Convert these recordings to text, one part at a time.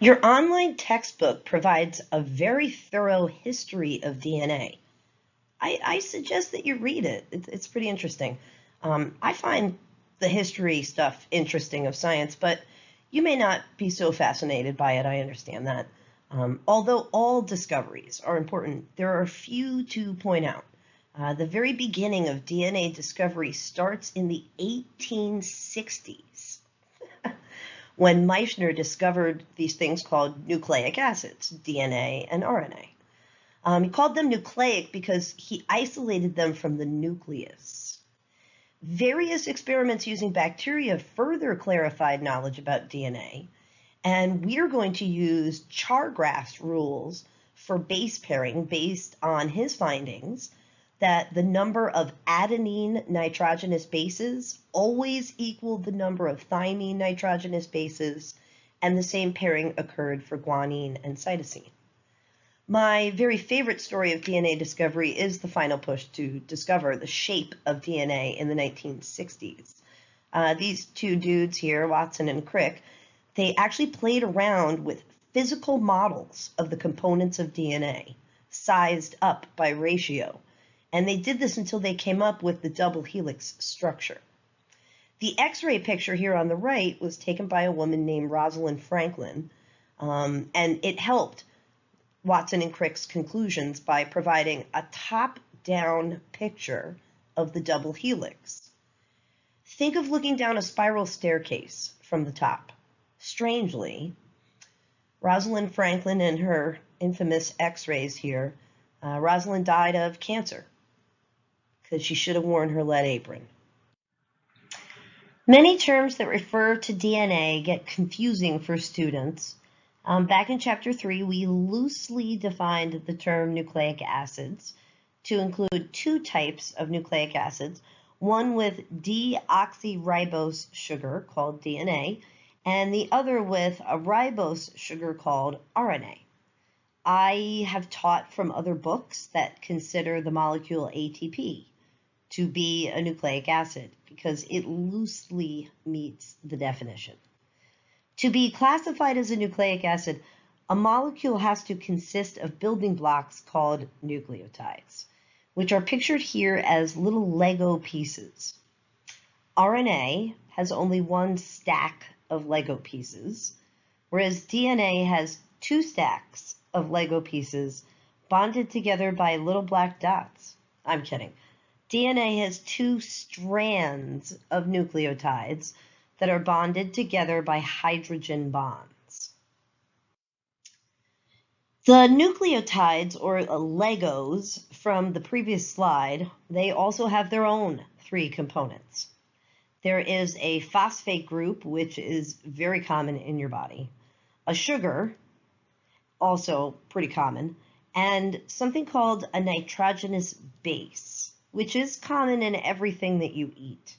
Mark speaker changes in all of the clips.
Speaker 1: Your online textbook provides a very thorough history of DNA. I suggest that you read it. It's pretty interesting. I find the history stuff interesting of science, but you may not be so fascinated by it. I understand that. Although all discoveries are important, there are a few to point out. The very beginning of DNA discovery starts in the 1860s when Meissner discovered these things called nucleic acids, DNA and RNA. He called them nucleic because he isolated them from the nucleus. Various experiments using bacteria further clarified knowledge about DNA, and we're going to use Chargaff's rules for base pairing based on his findings that the number of adenine nitrogenous bases always equaled the number of thymine nitrogenous bases, and the same pairing occurred for guanine and cytosine. My very favorite story of DNA discovery is the final push to discover the shape of DNA in the 1960s. These two dudes here, Watson and Crick, they actually played around with physical models of the components of DNA, sized up by ratio, and they did this until they came up with the double helix structure. The X-ray picture here on the right was taken by a woman named Rosalind Franklin, and it helped Watson and Crick's conclusions by providing a top-down picture of the double helix. Think of looking down a spiral staircase from the top. Strangely, Rosalind Franklin and her infamous X-rays here, Rosalind died of cancer because she should have worn her lead apron. Many terms that refer to DNA get confusing for students. Back in Chapter 3, we loosely defined the term nucleic acids to include two types of nucleic acids, one with deoxyribose sugar called DNA, and the other with a ribose sugar called RNA. I have taught from other books that consider the molecule ATP to be a nucleic acid because it loosely meets the definition. To be classified as a nucleic acid, a molecule has to consist of building blocks called nucleotides, which are pictured here as little Lego pieces. RNA has only one stack of Lego pieces, whereas DNA has two stacks of Lego pieces bonded together by little black dots. I'm kidding. DNA has two strands of nucleotides that are bonded together by hydrogen bonds. The nucleotides, or Legos, from the previous slide, they also have their own three components. There is a phosphate group, which is very common in your body, a sugar, also pretty common, and something called a nitrogenous base, which is common in everything that you eat.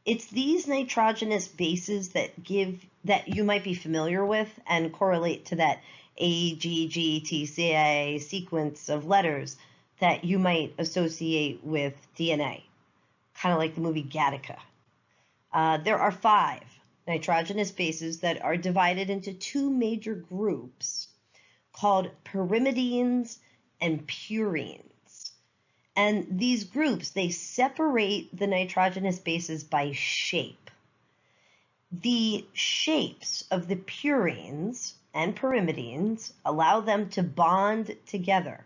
Speaker 1: It's these nitrogenous bases that you might be familiar with and correlate to that AGGTCA sequence of letters that you might associate with DNA, kind of like the movie Gattaca. There are 5 nitrogenous bases that are divided into 2 major groups called pyrimidines and purines. And these groups, they separate the nitrogenous bases by shape. The shapes of the purines and pyrimidines allow them to bond together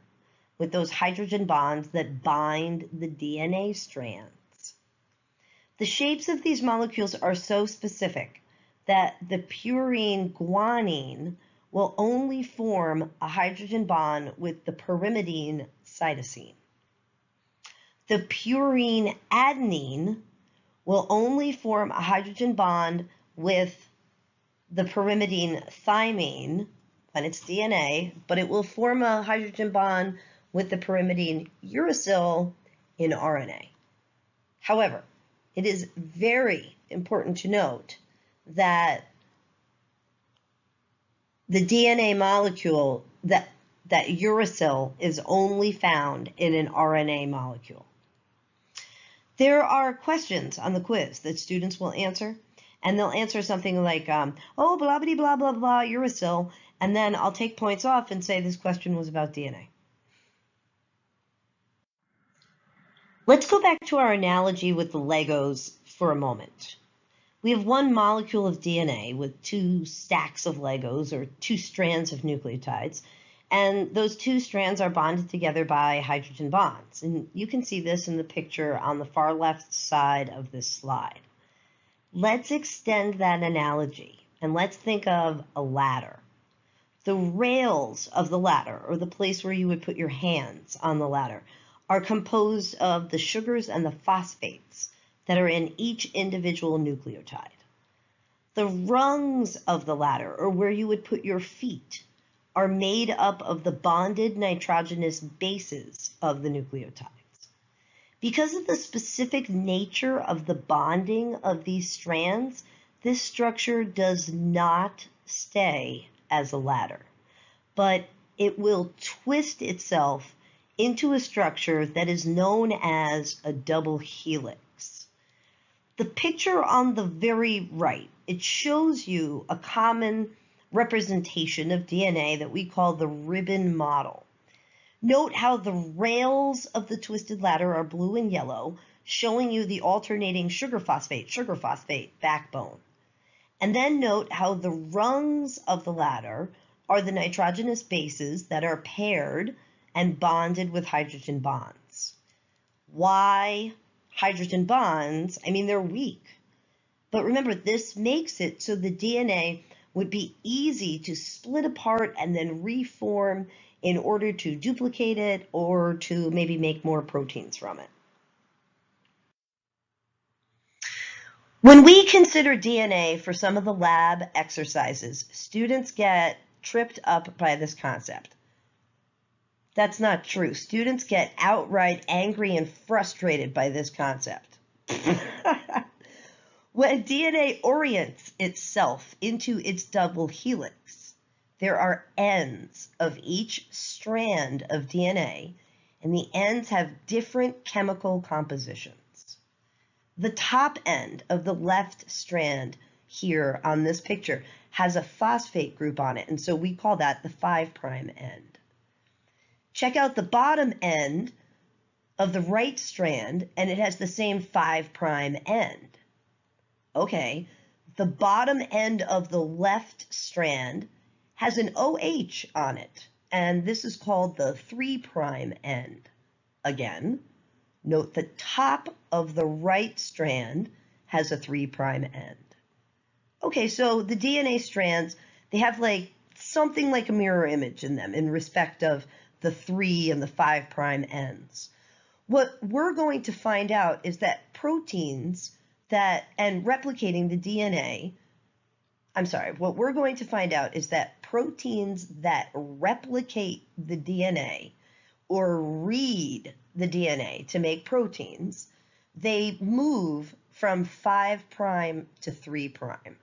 Speaker 1: with those hydrogen bonds that bind the DNA strands. The shapes of these molecules are so specific that the purine guanine will only form a hydrogen bond with the pyrimidine cytosine. The purine adenine will only form a hydrogen bond with the pyrimidine thymine when it's DNA, but it will form a hydrogen bond with the pyrimidine uracil in RNA. However, it is very important to note that the DNA molecule, that uracil is only found in an RNA molecule. There are questions on the quiz that students will answer, And they'll answer something like, oh, blah, blah, blah, blah, blah, uracil. And then I'll take points off and say this question was about DNA. Let's go back to our analogy with the Legos for a moment. We have one molecule of DNA with two stacks of Legos, or two strands of nucleotides, and those two strands are bonded together by hydrogen bonds. And you can see this in the picture on the far left side of this slide. Let's extend that analogy, and let's think of a ladder. The rails of the ladder, or the place where you would put your hands on the ladder, are composed of the sugars and the phosphates that are in each individual nucleotide. The rungs of the ladder, or where you would put your feet, are made up of the bonded nitrogenous bases of the nucleotides. Because of the specific nature of the bonding of these strands, this structure does not stay as a ladder, but it will twist itself into a structure that is known as a double helix. The picture on the very right, it shows you a common representation of DNA that we call the ribbon model. Note how the rails of the twisted ladder are blue and yellow, showing you the alternating sugar phosphate backbone. And then note how the rungs of the ladder are the nitrogenous bases that are paired and bonded with hydrogen bonds. Why hydrogen bonds? I mean, they're weak. But remember, this makes it so the DNA would be easy to split apart and then reform in order to duplicate it or to maybe make more proteins from it. When we consider DNA for some of the lab exercises, students get tripped up by this concept. That's not true. Students get outright angry and frustrated by this concept. When DNA orients itself into its double helix, there are ends of each strand of DNA, and the ends have different chemical compositions. The top end of the left strand here on this picture has a phosphate group on it, and so we call that the 5' end. Check out the bottom end of the right strand, and it has the same 5' end. Okay, the bottom end of the left strand has an OH on it, and this is called the 3' end. Again, note the top of the right strand has a 3' end. Okay, so the DNA strands, they have like something like a mirror image in them in respect of the 3 and the 5' ends. What we're going to find out is that proteins and replicating the DNA, what we're going to find out is that proteins that replicate the DNA or read the DNA to make proteins, they move from 5' to 3'.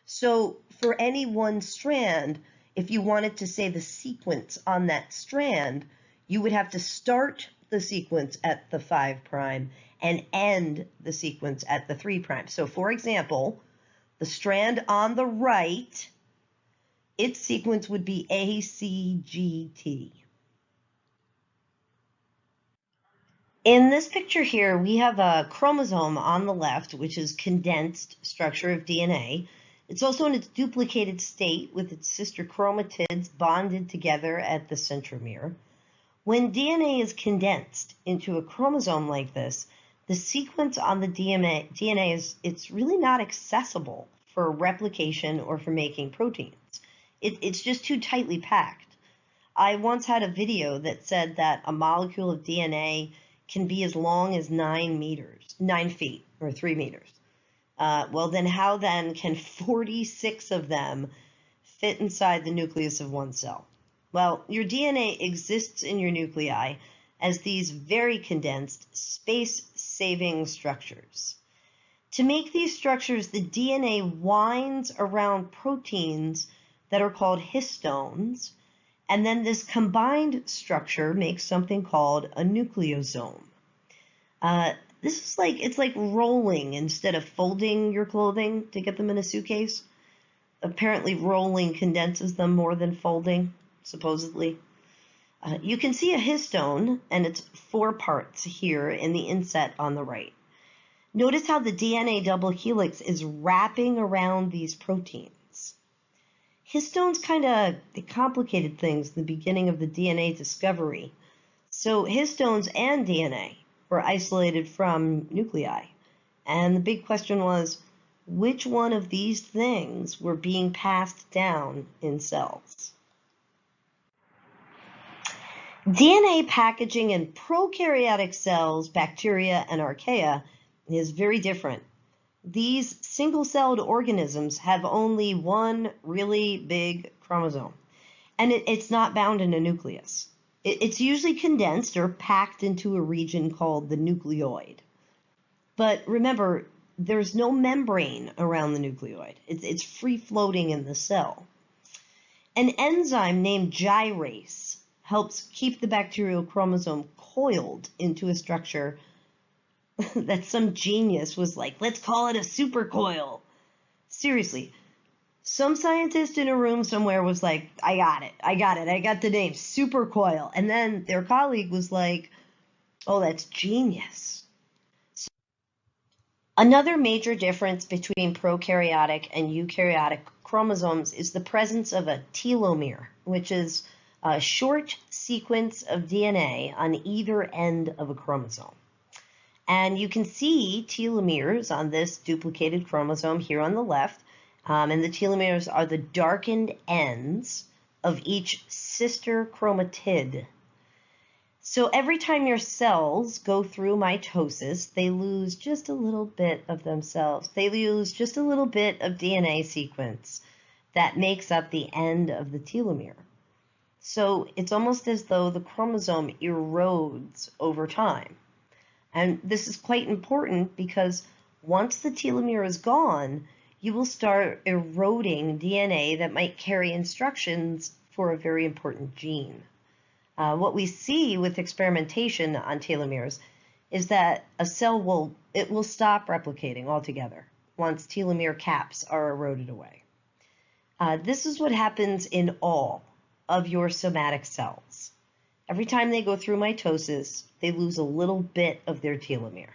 Speaker 1: So for any one strand, if you wanted to say the sequence on that strand, you would have to start the sequence at the 5' and end the sequence at the 3'. So for example, the strand on the right, its sequence would be ACGT. In this picture here, we have a chromosome on the left, which is condensed structure of DNA. It's also in its duplicated state with its sister chromatids bonded together at the centromere. When DNA is condensed into a chromosome like this, the sequence on the DNA it's really not accessible for replication or for making proteins. It's just too tightly packed. I once had a video that said that a molecule of DNA can be as long as 9 feet, or 3 meters. Well, then how then can 46 of them fit inside the nucleus of one cell? Well, your DNA exists in your nuclei as these very condensed, space-saving structures. To make these structures, the DNA winds around proteins that are called histones, and then this combined structure makes something called a nucleosome. This is like, it's like rolling instead of folding your clothing to get them in a suitcase. Apparently rolling condenses them more than folding, supposedly. You can see a histone, and it's 4 parts here in the inset on the right. Notice how the DNA double helix is wrapping around these proteins. Histones kind of complicated things in the beginning of the DNA discovery. So histones and DNA were isolated from nuclei. And the big question was, which one of these things were being passed down in cells? DNA packaging in prokaryotic cells, bacteria, and archaea is very different. These single-celled organisms have only one really big chromosome, and it's not bound in a nucleus. It's usually condensed or packed into a region called the nucleoid. But remember, there's no membrane around the nucleoid. It's free-floating in the cell. An enzyme named gyrase helps keep the bacterial chromosome coiled into a structure that some genius was like, let's call it a supercoil. Seriously, some scientist in a room somewhere was like, I got the name, supercoil. And then their colleague was like, oh, that's genius. Another major difference between prokaryotic and eukaryotic chromosomes is the presence of a telomere, which is a short sequence of DNA on either end of a chromosome. And you can see telomeres on this duplicated chromosome here on the left, and the telomeres are the darkened ends of each sister chromatid. So every time your cells go through mitosis, they lose just a little bit of themselves. They lose just a little bit of DNA sequence that makes up the end of the telomere. So it's almost as though the chromosome erodes over time. And this is quite important because once the telomere is gone, you will start eroding DNA that might carry instructions for a very important gene. What we see with experimentation on telomeres is that a cell will stop replicating altogether once telomere caps are eroded away. This is what happens in all of your somatic cells. Every time they go through mitosis, they lose a little bit of their telomere.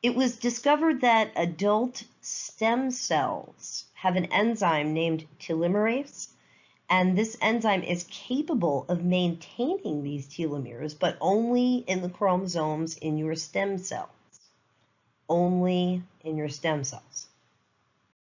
Speaker 1: It was discovered that adult stem cells have an enzyme named telomerase, and this enzyme is capable of maintaining these telomeres, but only in the chromosomes in your stem cells. Only in your stem cells.